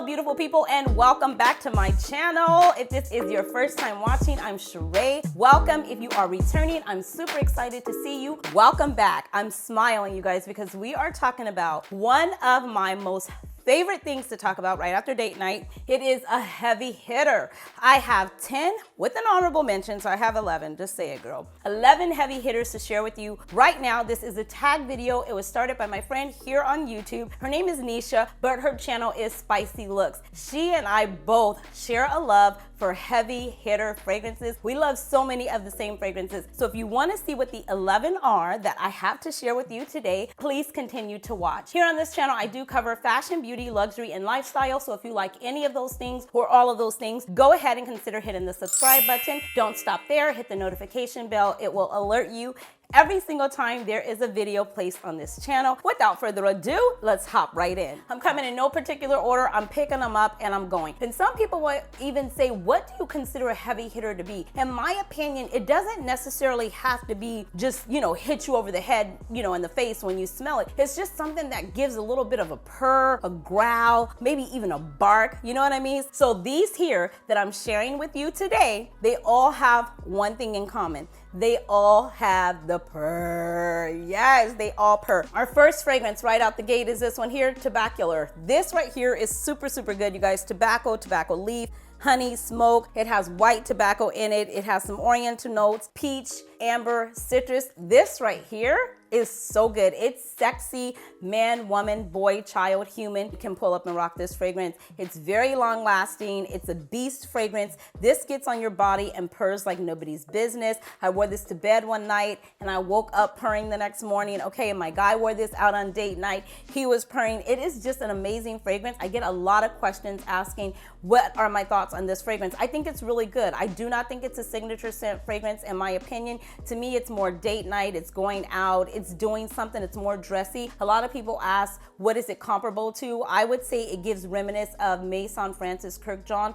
Hello, beautiful people, and welcome back to my channel. If this is your first time watching, I'm Cheraye. Welcome. If you are returning, I'm super excited to see you. Welcome back. I'm smiling, you guys, because we are talking about one of my most favorite things to talk about right after date night. It is a heavy hitter. I have 10 with an honorable mention, so I have 11. Just say it, girl. 11 heavy hitters to share with you right now. This is a tag video. It was started by my friend here on YouTube. Her name is Nisha, but her channel is Spicy Looks. She and I both share a love for heavy hitter fragrances. We love so many of the same fragrances. So if you want to see what the 11 are that I have to share with you today, please continue to watch. Here on this channel, I do cover fashion, beauty, luxury, and lifestyle. So if you like any of those things or all of those things, go ahead and consider hitting the subscribe button. Don't stop there. Hit the notification bell. It will alert you every single time there is a video placed on this channel. Without further ado, let's hop right in. I'm coming in no particular order. I'm picking them up and I'm going. And some people will even say, what do you consider a heavy hitter to be? In my opinion, it doesn't necessarily have to be just, hit you over the head, in the face when you smell it. It's just something that gives a little bit of a purr, a growl, maybe even a bark, you know what I mean? So these here that I'm sharing with you today, they all have one thing in common. They all have the purr. Yes, they all purr. Our first fragrance right out the gate is this one here, Tobacular. This right here is super, super good, you guys. Tobacco leaf, honey, smoke. It has white tobacco in it. It has some oriental notes, peach, amber, citrus. This right here is so good. It's sexy, man, woman, boy, child, human. You can pull up and rock this fragrance. It's very long lasting. It's a beast fragrance. This gets on your body and purrs like nobody's business. I wore this to bed one night and I woke up purring the next morning. Okay, my guy wore this out on date night. He was purring. It is just an amazing fragrance. I get a lot of questions asking, what are my thoughts on this fragrance? I think it's really good. I do not think it's a signature scent fragrance in my opinion. To me, it's more date night. It's going out. It's doing something. It's more dressy. A lot of people ask, what is it comparable to? I would say it gives reminiscence of Maison Francis Kurkdjian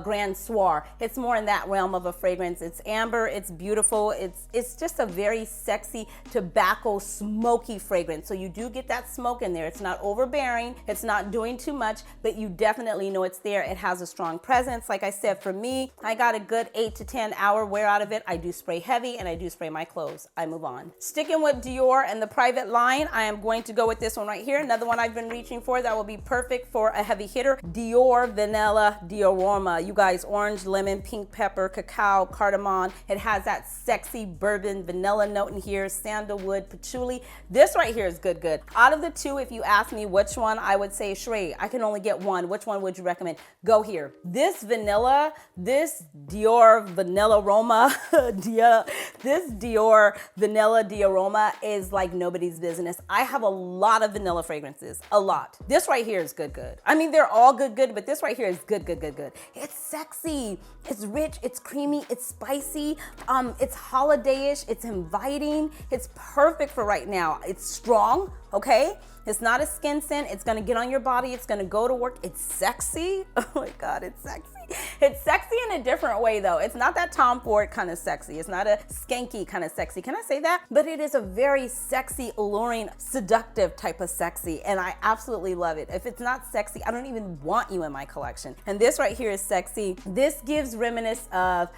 Grand Soir. It's more in that realm of a fragrance. It's amber. It's beautiful. It's just a very sexy tobacco smoky fragrance. So you do get that smoke in there. It's not overbearing. It's not doing too much, but you definitely know it's there. It has a strong presence. Like I said, for me, I got a good 8 to 10 hour wear out of it. I do spray heavy and I do spray my clothes. I move on. Sticking with Dior and the private line, I am going to go with this one right here. Another one I've been reaching for that will be perfect for a heavy hitter. Dior Vanilla Diorama. You guys, orange, lemon, pink pepper, cacao, cardamom. It has that sexy bourbon vanilla note in here, sandalwood, patchouli. This right here is good. Out of the two, if you ask me which one, I would say, Cheraye, I can only get one. Which one would you recommend? Go here. This vanilla, this Dior Vanilla Aroma, this Dior Vanilla Diorama is like nobody's business. I have a lot of vanilla fragrances, a lot. This right here is good. I mean, they're all good, but this right here is good. It's sexy, it's rich, it's creamy, it's spicy, it's holiday-ish, it's inviting, it's perfect for right now. It's strong, okay? It's not a skin scent. It's gonna get on your body. It's gonna go to work. It's sexy. Oh my God, it's sexy. It's sexy in a different way though. It's not that Tom Ford kind of sexy. It's not a skanky kind of sexy. Can I say that? But it is a very sexy, alluring, seductive type of sexy. And I absolutely love it. If it's not sexy, I don't even want you in my collection. And this right here is sexy. This gives reminiscence of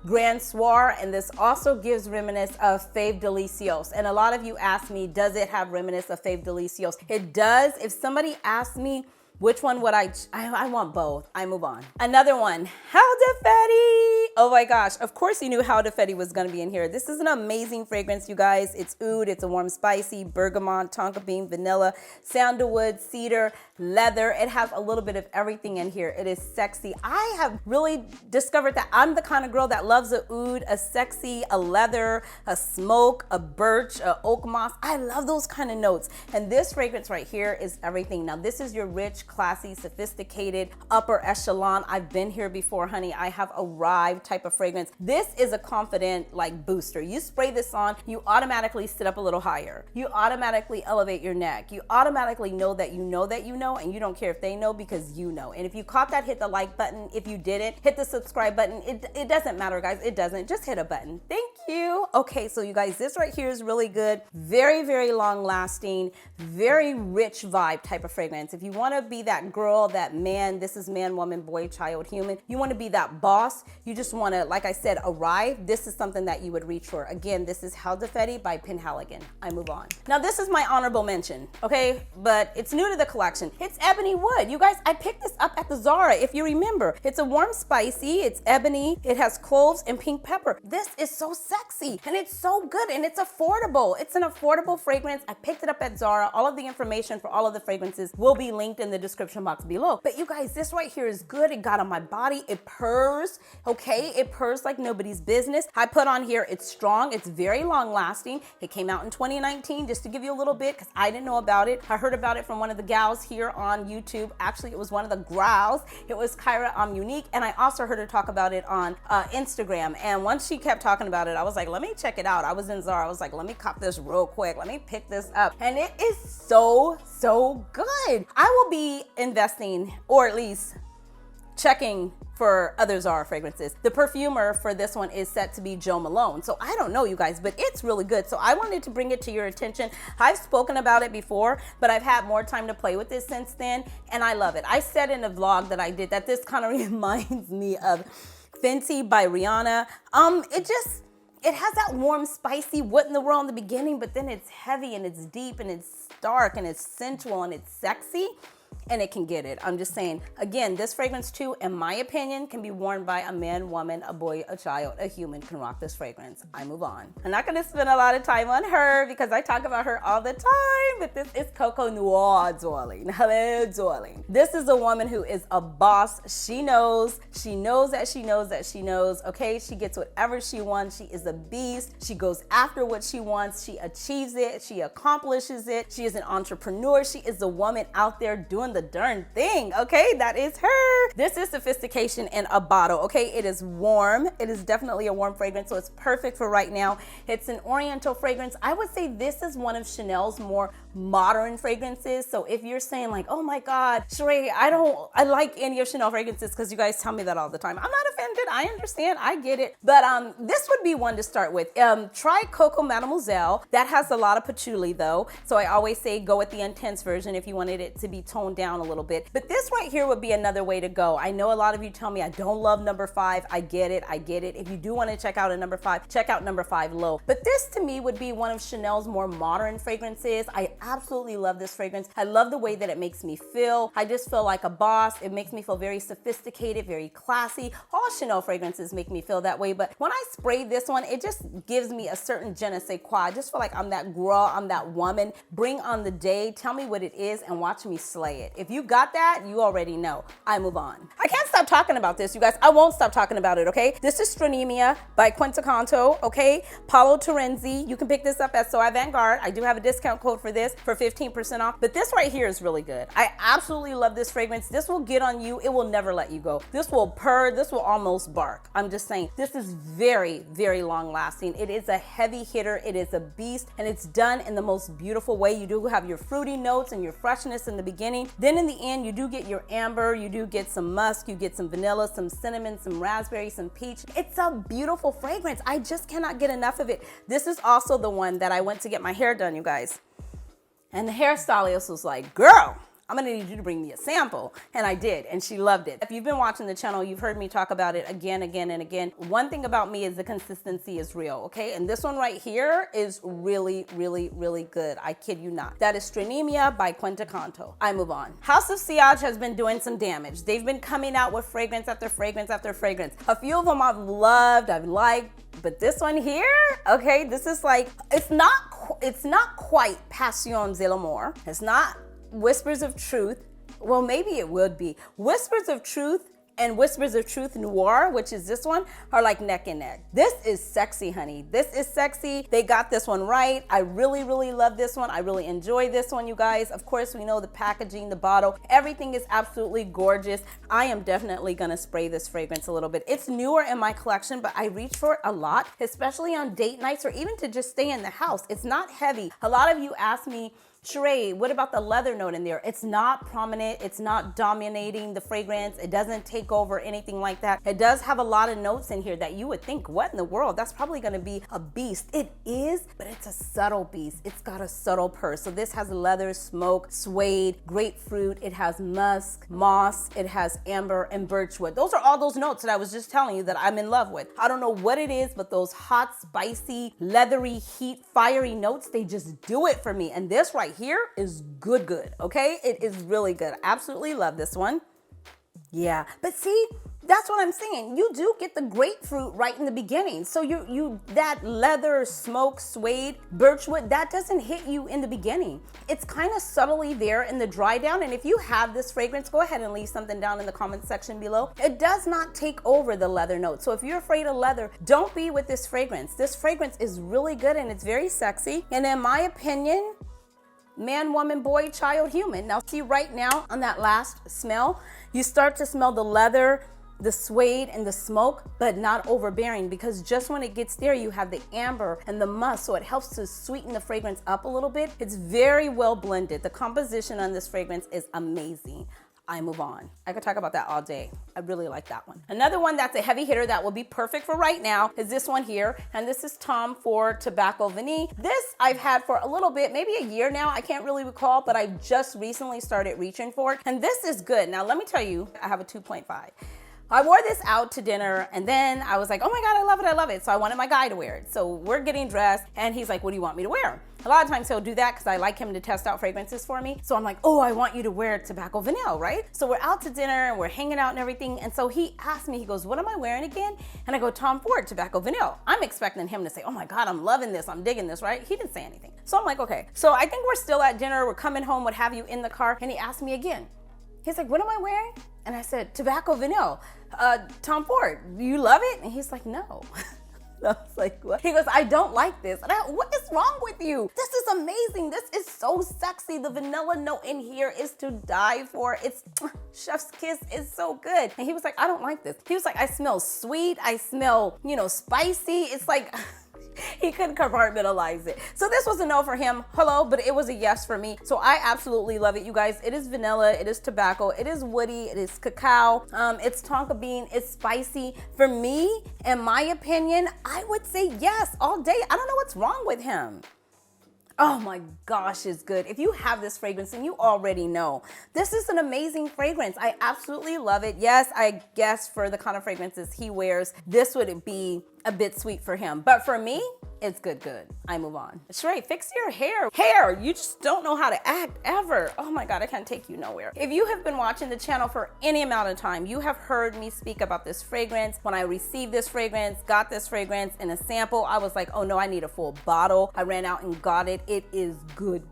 Grand Soir, and this also gives reminiscence of Fave Delicios. And a lot of you ask me, does it have reminiscence of Fave Delicios? It does. If somebody asks me, which one would I want both. I move on. Another one, Oud Satin. Oh my gosh, of course you knew Oud Satin was gonna be in here. This is an amazing fragrance, you guys. It's oud, it's a warm, spicy, bergamot, tonka bean, vanilla, sandalwood, cedar, leather. It has a little bit of everything in here. It is sexy. I have really discovered that I'm the kind of girl that loves a oud, a sexy, a leather, a smoke, a birch, a oak moss. I love those kind of notes. And this fragrance right here is everything. Now this is your rich, classy, sophisticated, upper echelon. I've been here before, honey. I have arrived type of fragrance. This is a confident like booster. You spray this on, you automatically sit up a little higher. You automatically elevate your neck. You automatically know that you know that you know, and you don't care if they know because you know. And if you caught that, hit the like button. If you didn't, hit the subscribe button. It doesn't matter, guys. It doesn't. Just hit a button. Thank you. Okay, so you guys, this right here is really good. Very, very long lasting, very rich vibe type of fragrance. If you want to be be that girl, that man, this is man, woman, boy, child, human. You want to be that boss. You just want to, like I said, arrive. This is something that you would reach for. Again, this is How de Fetty by Penhaligon. I move on. Now, this is my honorable mention, okay? But it's new to the collection. It's Ebony Wood. You guys, I picked this up at the Zara, if you remember. It's a warm spicy, it's ebony, it has cloves and pink pepper. This is so sexy and it's so good and it's affordable. It's an affordable fragrance. I picked it up at Zara. All of the information for all of the fragrances will be linked in the description box below. But you guys, this right here is good. It got on my body. It purrs, okay? It purrs like nobody's business. I put on here, it's strong. It's very long lasting. It came out in 2019, just to give you a little bit, because I didn't know about it. I heard about it from one of the gals here on YouTube. Actually, it was one of the growls. It was Kyra Unique, and I also heard her talk about it on Instagram. And once she kept talking about it, I was like, let me check it out. I was in Zara. I was like, let me cop this real quick. Let me pick this up. And it is so good. I will be investing, or at least checking for other Zara fragrances. The perfumer for this one is set to be Jo Malone. So I don't know, you guys, but it's really good. So I wanted to bring it to your attention. I've spoken about it before, but I've had more time to play with it since then, and I love it. I said in a vlog that I did that this kind of reminds me of Fenty by Rihanna. It has that warm, spicy, what in the world in the beginning, but then it's heavy and it's deep and it's dark and it's sensual and it's sexy. And it can get it. I'm just saying, again, this fragrance too, in my opinion, can be worn by a man, woman, a boy, a child, a human can rock this fragrance. I move on. I'm not gonna spend a lot of time on her because I talk about her all the time, but this is Coco Noir, darling. Hello, darling. This is a woman who is a boss. She knows that she knows, okay? She gets whatever she wants. She is a beast. She goes after what she wants. She achieves it. She accomplishes it. She is an entrepreneur. She is a woman out there doing the darn thing, okay? That is her. This is sophistication in a bottle, okay? It is warm. It is definitely a warm fragrance, so it's perfect for right now. It's an oriental fragrance. I would say this is one of Chanel's more modern fragrances. So if you're saying like, oh my God, Cheraye, I like any of Chanel fragrances, because you guys tell me that all the time. I'm not offended. I understand. I get it. But this would be one to start with. Try Coco Mademoiselle. That has a lot of patchouli though. So I always say go with the intense version if you wanted it to be toned down a little bit. But this right here would be another way to go. I know a lot of you tell me I don't love number 5. I get it. If you do want to check out a number 5, check out number 5 low. But this to me would be one of Chanel's more modern fragrances. I absolutely love this fragrance. I love the way that it makes me feel. I just feel like a boss. It makes me feel very sophisticated, very classy. All Chanel fragrances make me feel that way. But when I spray this one, it just gives me a certain je ne sais quoi. I just feel like I'm that girl, I'm that woman. Bring on the day. Tell me what it is and watch me slay it. If you got that, you already know. I move on. I can't stop talking about this, you guys. I won't stop talking about it, okay? This is Stranemia by Quintacanto, okay? Paolo Terenzi. You can pick this up at So Avant-Garde. I do have a discount code for this for 15% off, but this right here is really good. I absolutely love this fragrance. This will get on you. It will never let you go. This will purr. This will almost bark. I'm just saying, this is very, very long lasting. It is a heavy hitter. It is a beast, and it's done in the most beautiful way. You do have your fruity notes and your freshness in the beginning. Then in the end, you do get your amber, you do get some musk, you get some vanilla, some cinnamon, some raspberry, some peach. It's a beautiful fragrance. I just cannot get enough of it. This is also the one that I went to get my hair done, you guys. And the hairstylist was like, girl, I'm gonna need you to bring me a sample. And I did, and she loved it. If you've been watching the channel, you've heard me talk about it again, and again. One thing about me is the consistency is real, okay? And this one right here is really, really, really good. I kid you not. That is Stranemia by Quintacanto. I move on. House of Sillage has been doing some damage. They've been coming out with fragrance after fragrance after fragrance. A few of them I've loved, I've liked, but this one here, okay, this is like, it's not quite Passions de l'Amour. It's not Whispers of Truth. Well, maybe it would be. Whispers of Truth and Whispers of Truth Noir, which is this one, are like neck and neck. This is sexy, honey. This is sexy. They got this one right. I really, really love this one. I really enjoy this one, you guys. Of course, we know the packaging, the bottle, everything is absolutely gorgeous. I am definitely gonna spray this fragrance a little bit. It's newer in my collection, but I reach for it a lot, especially on date nights or even to just stay in the house. It's not heavy. A lot of you ask me, Cheraye, what about the leather note in there? It's not prominent. It's not dominating the fragrance. It doesn't take over anything like that. It does have a lot of notes in here that you would think, what in the world? That's probably gonna be a beast. It is, but it's a subtle beast. It's got a subtle purr. So this has leather, smoke, suede, grapefruit. It has musk, moss. It has amber and birchwood. Those are all those notes that I was just telling you that I'm in love with. I don't know what it is, but those hot, spicy, leathery, heat, fiery notes, they just do it for me. And this right here is good, okay? It is really good. Absolutely love this one. Yeah, but see, that's what I'm saying. You do get the grapefruit right in the beginning. So that leather, smoke, suede, birchwood, that doesn't hit you in the beginning. It's kind of subtly there in the dry down. And if you have this fragrance, go ahead and leave something down in the comment section below. It does not take over the leather note. So if you're afraid of leather, don't be with this fragrance. This fragrance is really good and it's very sexy. And in my opinion, man, woman, boy, child, human. Now see right now on that last smell, you start to smell the leather, the suede and the smoke, but not overbearing, because just when it gets there, you have the amber and the musk, so it helps to sweeten the fragrance up a little bit. It's very well blended. The composition on this fragrance is amazing. I move on. I could talk about that all day. I really like that one. Another one that's a heavy hitter that will be perfect for right now is this one here. And this is Tom Ford Tobacco Vanille. This I've had for a little bit, maybe a year now. I can't really recall, but I just recently started reaching for it. And this is good. Now, let me tell you, I have a 2.5. I wore this out to dinner and then I was like, oh my God, I love it, I love it. So I wanted my guy to wear it. So we're getting dressed and he's like, what do you want me to wear? A lot of times he'll do that because I like him to test out fragrances for me. So I'm like, oh, I want you to wear Tobacco Vanille, right? So we're out to dinner and we're hanging out and everything. And so he asked me, he goes, what am I wearing again? And I go, Tom Ford Tobacco Vanille. I'm expecting him to say, oh my God, I'm loving this, I'm digging this, right? He didn't say anything. So I'm like, okay. So I think we're still at dinner, we're coming home, what have you, in the car. And he asked me again. He's like, what am I wearing? And I said, Tobacco Vanille. Tom Ford, do you love it? And he's like, no. I was like, what? He goes, I don't like this. And what is wrong with you? This is amazing. This is so sexy. The vanilla note in here is to die for. It's chef's kiss is so good. And he was like, I don't like this. He was like, I smell sweet. I smell, spicy. It's like, he couldn't compartmentalize it. So this was a no for him. Hello, but it was a yes for me. So I absolutely love it, you guys. It is vanilla, it is tobacco, it is woody, it is cacao, it's tonka bean, it's spicy. For me, in my opinion, I would say yes all day. I don't know what's wrong with him. Oh my gosh, it's good. If you have this fragrance, and you already know, this is an amazing fragrance. I absolutely love it. Yes, I guess for the kind of fragrances he wears, this would be a bit sweet for him. But for me, it's good. I move on. Cheraye, fix your hair. Hair, you just don't know how to act ever. Oh my God, I can't take you nowhere. If you have been watching the channel for any amount of time, you have heard me speak about this fragrance. When I received this fragrance, got this fragrance in a sample, I was like, oh no, I need a full bottle. I ran out and got it. It is good.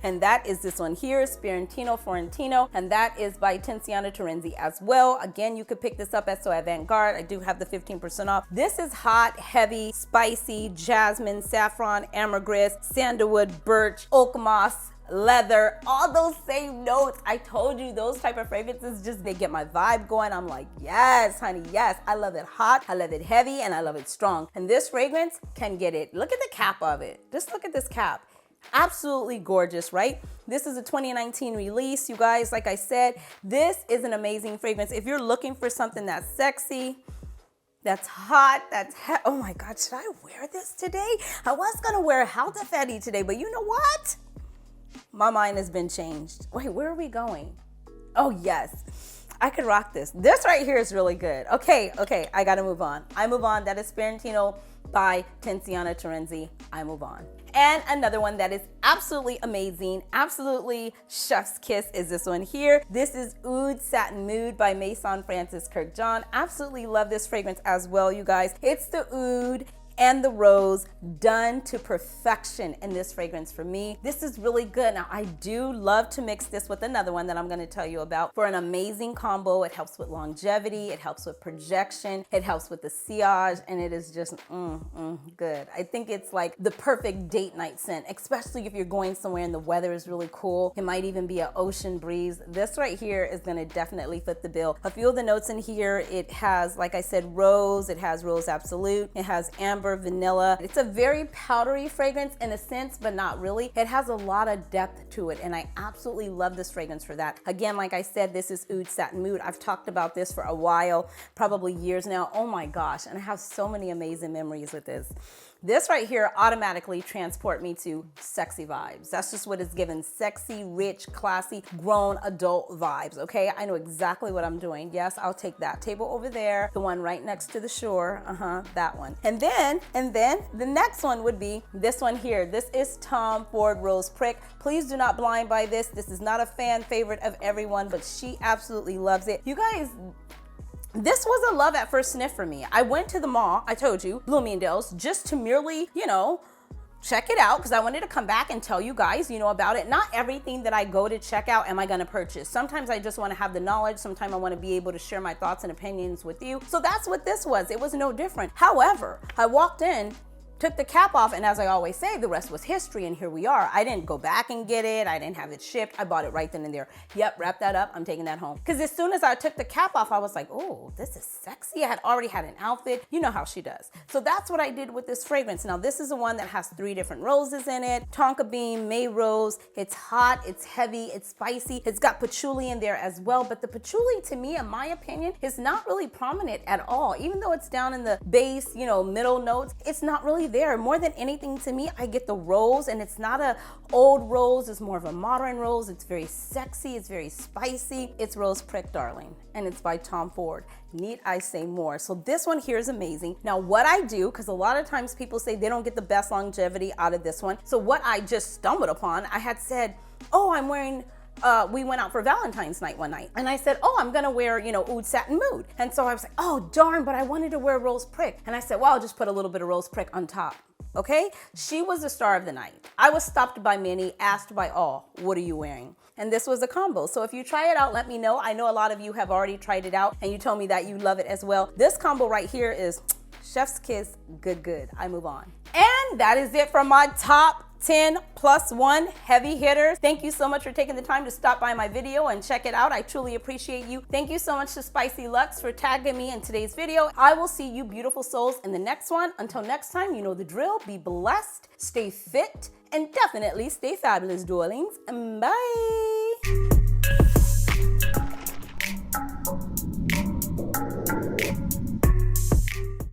And that is this one here, Florentino, and that is by Tiziana Terenzi as well. Again, you could pick this up at So Avant-Garde. I do have the 15% off. This is hot, heavy, spicy, jasmine, saffron, ambergris, sandalwood, birch, oak moss, leather, all those same notes. I told you those type of fragrances, just they get my vibe going. I'm like, yes, honey, yes. I love it hot, I love it heavy, and I love it strong. And this fragrance can get it. Look at the cap of it. Just look at this cap. Absolutely gorgeous, right? This is a 2019 release, you guys. Like I said, this is an amazing fragrance. If you're looking for something that's sexy, that's hot, oh my God, should I wear this today? I was gonna wear Halta Fetty today, but you know what? My mind has been changed. Wait, where are we going? Oh yes, I could rock this. This right here is really good. Okay, I gotta move on. I move on. That is Florentino by Tiziana Terenzi. I move on. And another one that is absolutely amazing, absolutely chef's kiss is this one here. This is Oud Satin Mood by Maison Francis Kurkdjian. Absolutely love this fragrance as well, you guys. It's the oud and the rose done to perfection in this fragrance for me. This is really good. Now, I do love to mix this with another one that I'm gonna tell you about for an amazing combo. It helps with longevity, it helps with projection, it helps with the sillage, and it is just good. I think it's like the perfect date night scent, especially if you're going somewhere and the weather is really cool. It might even be an ocean breeze. This right here is gonna definitely fit the bill. A few of the notes in here, it has, like I said, rose, it has rose absolute, it has amber, amber, vanilla. It's a very powdery fragrance in a sense, but not really. It has a lot of depth to it, and I absolutely love this fragrance for that. Again, like I said, this is Oud Satin Mood. I've talked about this for a while, probably years now. Oh my gosh, and I have so many amazing memories with this. This right here automatically transport me to sexy vibes. That's just what it's given. Sexy, rich, classy, grown adult vibes, okay? I know exactly what I'm doing. Yes, I'll take that table over there, the one right next to the shore, that one. And then the next one would be this one here. This is Tom Ford Rose Prick. Please do not blind buy this. This is not a fan favorite of everyone, but she absolutely loves it. You guys, this was a love at first sniff for me. I went to the mall, I told you, Bloomingdale's, just to merely, you know, check it out, because I wanted to come back and tell you guys, you know, about it. Not everything that I go to check out am I gonna purchase. Sometimes I just wanna have the knowledge. Sometimes I wanna be able to share my thoughts and opinions with you. So that's what this was. It was no different. However, I walked in, took the cap off, and as I always say, the rest was history, and here we are. I didn't go back and get it. I didn't have it shipped. I bought it right then and there. Yep, wrap that up. I'm taking that home. Because as soon as I took the cap off, I was like, oh, this is sexy. I had already had an outfit. You know how she does. So that's what I did with this fragrance. Now, this is the one that has 3 different roses in it. Tonka bean, May rose. It's hot, it's heavy, it's spicy. It's got patchouli in there as well. But the patchouli, to me, in my opinion, is not really prominent at all. Even though it's down in the base, you know, middle notes, it's not really there. More than anything, to me, I get the rose, and it's not a old rose. It's more of a modern rose. It's very sexy. It's very spicy. It's Rose Prick, darling, and it's by Tom Ford. Need I say more? So this one here is amazing. Now, what I do, because a lot of times people say they don't get the best longevity out of this one. So what I just stumbled upon, I had said, oh, I'm wearing, we went out for Valentine's night one night, and I said, oh, I'm gonna wear, you know, Oud Satin Mood. And so I was like, oh, darn, but I wanted to wear Rose Prick. And I said, well, I'll just put a little bit of Rose Prick on top. Okay, she was the star of the night. I was stopped by many, asked by all, what are you wearing? And this was a combo. So if you try it out, let me know. I know a lot of you have already tried it out, and you told me that you love it as well. This combo right here is chef's kiss, good. I move on. And that is it for my top 10 plus 1 heavy hitters. Thank you so much for taking the time to stop by my video and check it out. I truly appreciate you. Thank you so much to Spicy Luxe for tagging me in today's video. I will see you beautiful souls in the next one. Until next time, you know the drill. Be blessed, stay fit, and definitely stay fabulous, darlings. Bye.